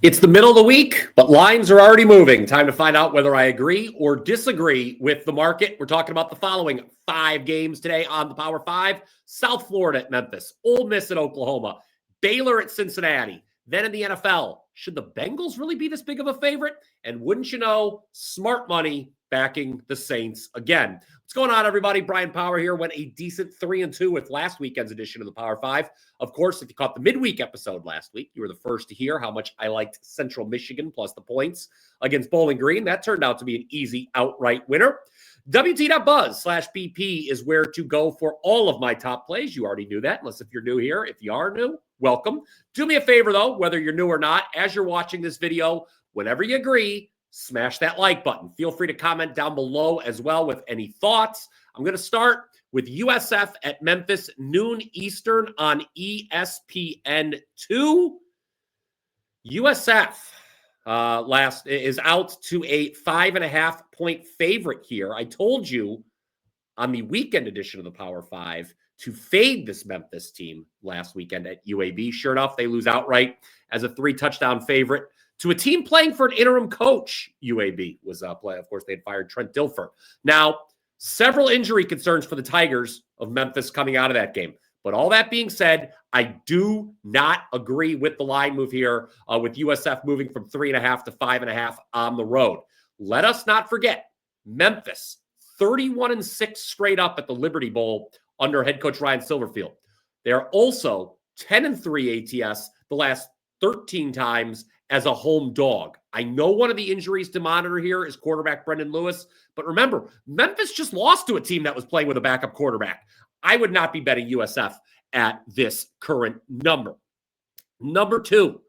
It's the middle of the week, but lines are already moving. Time to find out whether I agree or disagree with the market. We're talking about the following 5 games today on the Power 5. South Florida at Memphis, Ole Miss at Oklahoma, Baylor at Cincinnati. Then in the NFL, should the Bengals really be this big of a favorite? And wouldn't you know, smart money backing the Saints again. What's going on, everybody? Bryan Power here. Went a decent 3-2 with last weekend's edition of the Power 5. Of course, if you caught the midweek episode last week, you were the first to hear how much I liked Central Michigan plus the points against Bowling Green. That turned out to be an easy outright winner. WT.buzz/BP is where to go for all of my top plays. You already knew that, unless if you're new here. If you are new, welcome. Do me a favor, though, whether you're new or not, as you're watching this video, whenever you agree, smash that like button. Feel free to comment down below as well with any thoughts. I'm going to start with USF at Memphis, noon Eastern on ESPN2. USF is out to a 5.5-point favorite here. I told you on the weekend edition of the Power 5 to fade this Memphis team last weekend at UAB. Sure enough, they lose outright as a 3-touchdown favorite to a team playing for an interim coach. UAB was play. Of course, they had fired Trent Dilfer. Now, several injury concerns for the Tigers of Memphis coming out of that game. But all that being said, I do not agree with the line move here with USF moving from 3.5 to 5.5 on the road. Let us not forget, Memphis, 31-6 straight up at the Liberty Bowl under head coach Ryan Silverfield. They are also 10-3 ATS the last 13 times as a home dog. I know one of the injuries to monitor here is quarterback Brendan Lewis, but remember, Memphis just lost to a team that was playing with a backup quarterback. I would not be betting USF at this current number. Number 2,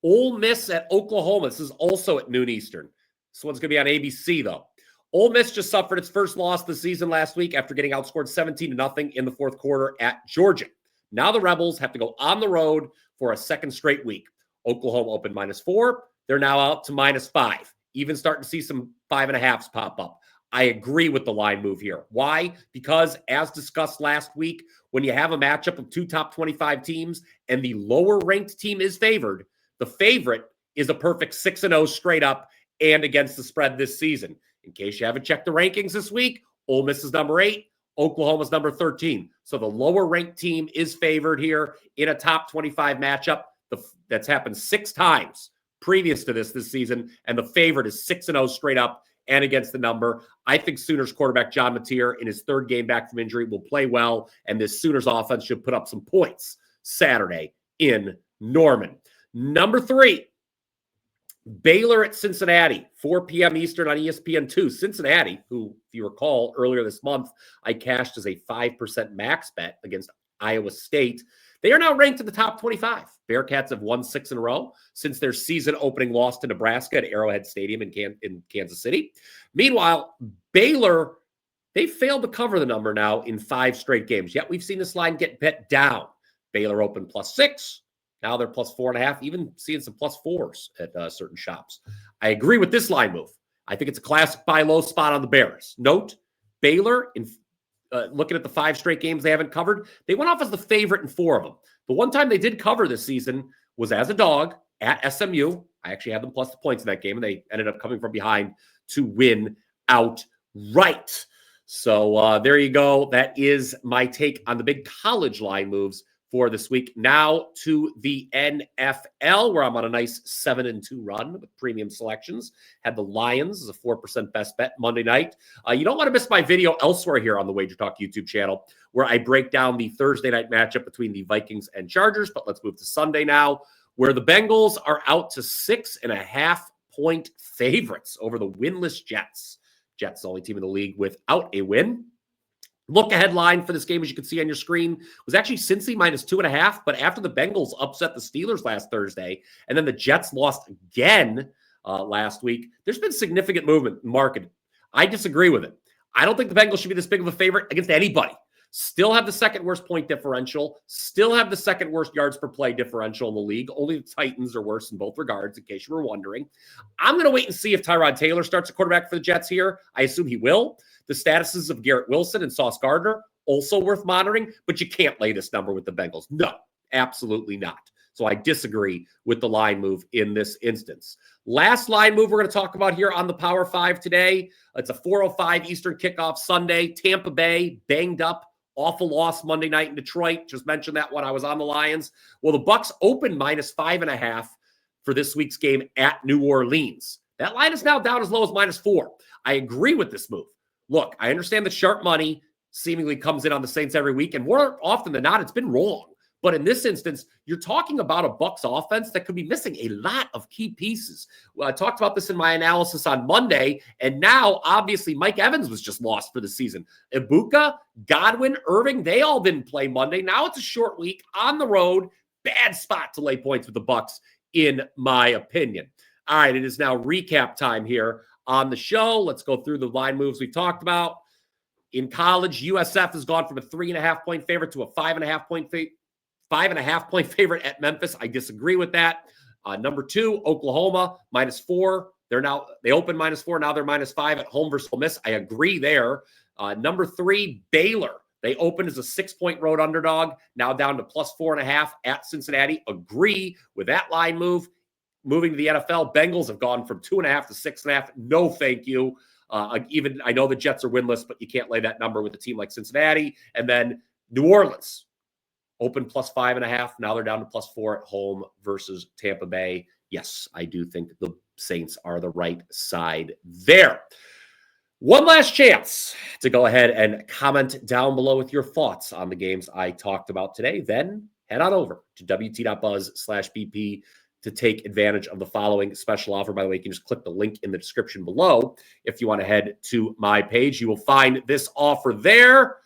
Ole Miss at Oklahoma. This is also at noon Eastern. This one's going to be on ABC, though. Ole Miss just suffered its first loss of the season last week after getting outscored 17-0 in the fourth quarter at Georgia. Now the Rebels have to go on the road for a second straight week. Oklahoma opened -4. They're now out to -5. Even starting to see some 5.5s pop up. I agree with the line move here. Why? Because as discussed last week, when you have a matchup of 2 top 25 teams and the lower ranked team is favored, the favorite is a perfect 6-0 straight up and against the spread this season. In case you haven't checked the rankings this week, Ole Miss is number 8. Oklahoma's number 13. So the lower ranked team is favored here in a top 25 matchup. That's happened 6 times previous to this season, and the favorite is 6-0 straight up and against the number. I think Sooners quarterback John Mateer in his 3rd game back from injury will play well, and this Sooners offense should put up some points Saturday in Norman. Number 3, Baylor at Cincinnati, 4 p.m. Eastern on ESPN2. Cincinnati, who, if you recall, earlier this month, I cashed as a 5% max bet against Iowa State. They are now ranked in the top 25. Bearcats have won 6 in a row since their season-opening loss to Nebraska at Arrowhead Stadium in Kansas City. Meanwhile, Baylor, they failed to cover the number now in 5 straight games. Yet we've seen this line get bet down. Baylor opened +6. Now they're +4.5, even seeing some +4s at certain shops. I agree with this line move. I think it's a classic buy low spot on the Bears. Note, Baylor, looking at the 5 straight games they haven't covered, they went off as the favorite in 4 of them. The one time they did cover this season was as a dog at SMU. I actually had them plus the points in that game, and they ended up coming from behind to win outright. So there you go. That is my take on the big college line moves for this week. Now to the NFL, where I'm on a nice 7-2 run with premium selections. Had the Lions as a 4% best bet Monday night. You don't want to miss my video elsewhere here on the WagerTalk YouTube channel, where I break down the Thursday night matchup between the Vikings and Chargers. But let's move to Sunday now, where the Bengals are out to 6.5-point favorites over the winless Jets. Jets, the only team in the league without a win. Look ahead line for this game, as you can see on your screen, was actually Cincy -2.5. But after the Bengals upset the Steelers last Thursday, and then the Jets lost again last week, there's been significant movement in the market. I disagree with it. I don't think the Bengals should be this big of a favorite against anybody. Still have the 2nd worst point differential. Still have the 2nd worst yards per play differential in the league. Only the Titans are worse in both regards, in case you were wondering. I'm going to wait and see if Tyrod Taylor starts a quarterback for the Jets here. I assume he will. The statuses of Garrett Wilson and Sauce Gardner, also worth monitoring, but you can't lay this number with the Bengals. No, absolutely not. So I disagree with the line move in this instance. Last line move we're going to talk about here on the Power 5 today. It's a 4:05 Eastern kickoff Sunday. Tampa Bay banged up. Awful loss Monday night in Detroit. Just mentioned that when I was on the Lions. Well, the Bucs opened -5.5 for this week's game at New Orleans. That line is now down as low as -4. I agree with this move. Look, I understand that sharp money seemingly comes in on the Saints every week, and more often than not, it's been wrong. But in this instance, you're talking about a Bucs offense that could be missing a lot of key pieces. Well, I talked about this in my analysis on Monday, and now, obviously, Mike Evans was just lost for the season. Ibuka, Godwin, Irving, they all didn't play Monday. Now it's a short week on the road. Bad spot to lay points with the Bucs, in my opinion. All right, it is now recap time here on the show. Let's go through the line moves we've talked about. In college, USF has gone from a 3.5-point favorite to a 5.5-point favorite. 5.5-point favorite at Memphis. I disagree with that. Number 2, Oklahoma, -4. They opened -4. Now they're -5 at home versus Ole Miss. I agree there. Number 3, Baylor. They opened as a 6-point road underdog. Now down to +4.5 at Cincinnati. Agree with that line move. Moving to the NFL, Bengals have gone from 2.5 to 6.5. No, thank you. Even I know the Jets are winless, but you can't lay that number with a team like Cincinnati. And then New Orleans. Open +5.5. Now they're down to +4 at home versus Tampa Bay. Yes, I do think the Saints are the right side there. One last chance to go ahead and comment down below with your thoughts on the games I talked about today. Then head on over to wt.buzz/BP to take advantage of the following special offer. By the way, you can just click the link in the description below. If you want to head to my page, you will find this offer there.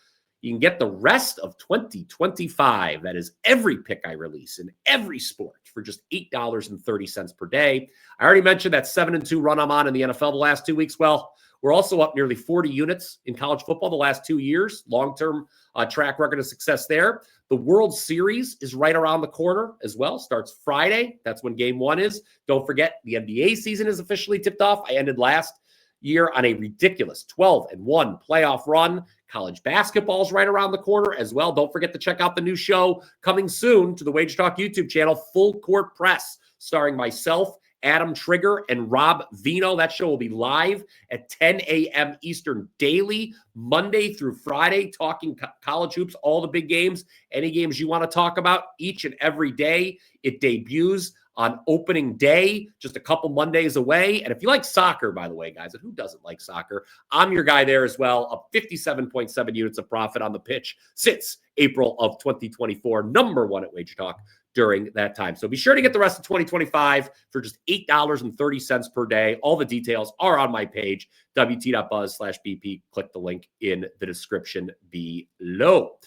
You can get the rest of 2025. That is every pick I release in every sport for just $8.30 per day. I already mentioned that 7-2 run I'm on in the NFL the last 2 weeks. Well, we're also up nearly 40 units in college football the last 2 years. Long-term track record of success there. The World Series is right around the corner as well. Starts Friday. That's when game 1 is. Don't forget, the NBA season is officially tipped off. I ended last year on a ridiculous 12-1 playoff run. College basketball is right around the corner as well. Don't forget to check out the new show coming soon to the WagerTalk YouTube channel, Full Court Press, starring myself, Adam Trigger, and Rob Vino. That show will be live at 10 a.m. Eastern daily, Monday through Friday, talking college hoops, all the big games, any games you want to talk about each and every day. It debuts on opening day, just a couple Mondays away. And if you like soccer, by the way, guys, and who doesn't like soccer, I'm your guy there as well. Up 57.7 units of profit on the pitch since April of 2024. Number 1 at WagerTalk during that time. So be sure to get the rest of 2025 for just $8.30 per day. All the details are on my page, wt.buzz/BP. Click the link in the description below.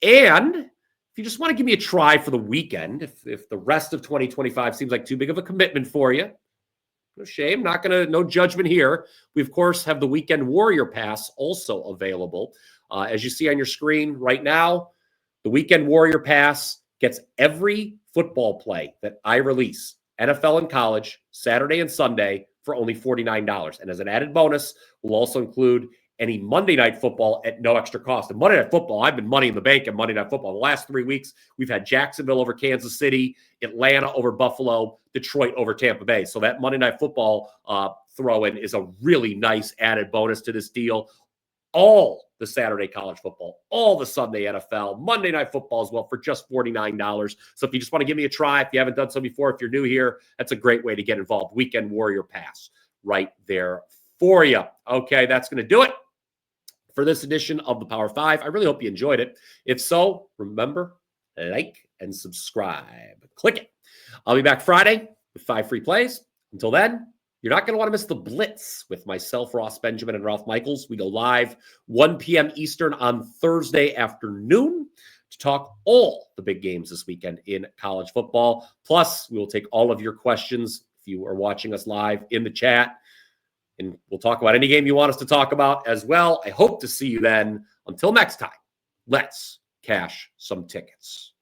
And if you just want to give me a try for the weekend, if the rest of 2025 seems like too big of a commitment for you, no shame, no judgment here. We, of course, have the Weekend Warrior Pass also available. As you see on your screen right now, the Weekend Warrior Pass gets every football play that I release, NFL and college, Saturday and Sunday, for only $49. And as an added bonus, we'll also include any Monday Night Football at no extra cost. And Monday Night Football, I've been money in the bank at Monday Night Football. The last 3 weeks, we've had Jacksonville over Kansas City, Atlanta over Buffalo, Detroit over Tampa Bay. So that Monday Night Football throw-in is a really nice added bonus to this deal. All the Saturday college football, all the Sunday NFL, Monday Night Football as well for just $49. So if you just want to give me a try, if you haven't done so before, if you're new here, that's a great way to get involved. Weekend Warrior Pass right there for you. Okay, that's going to do it for this edition of the Power 5. I really hope you enjoyed it. If so, remember, like and subscribe. Click it. I'll be back Friday with 5 free plays. Until then, you're not going to want to miss the Blitz with myself, Ross Benjamin, and Ralph Michaels. We go live 1 p.m. Eastern on Thursday afternoon to talk all the big games this weekend in college football. Plus, we will take all of your questions if you are watching us live in the chat. And we'll talk about any game you want us to talk about as well. I hope to see you then. Until next time, let's cash some tickets.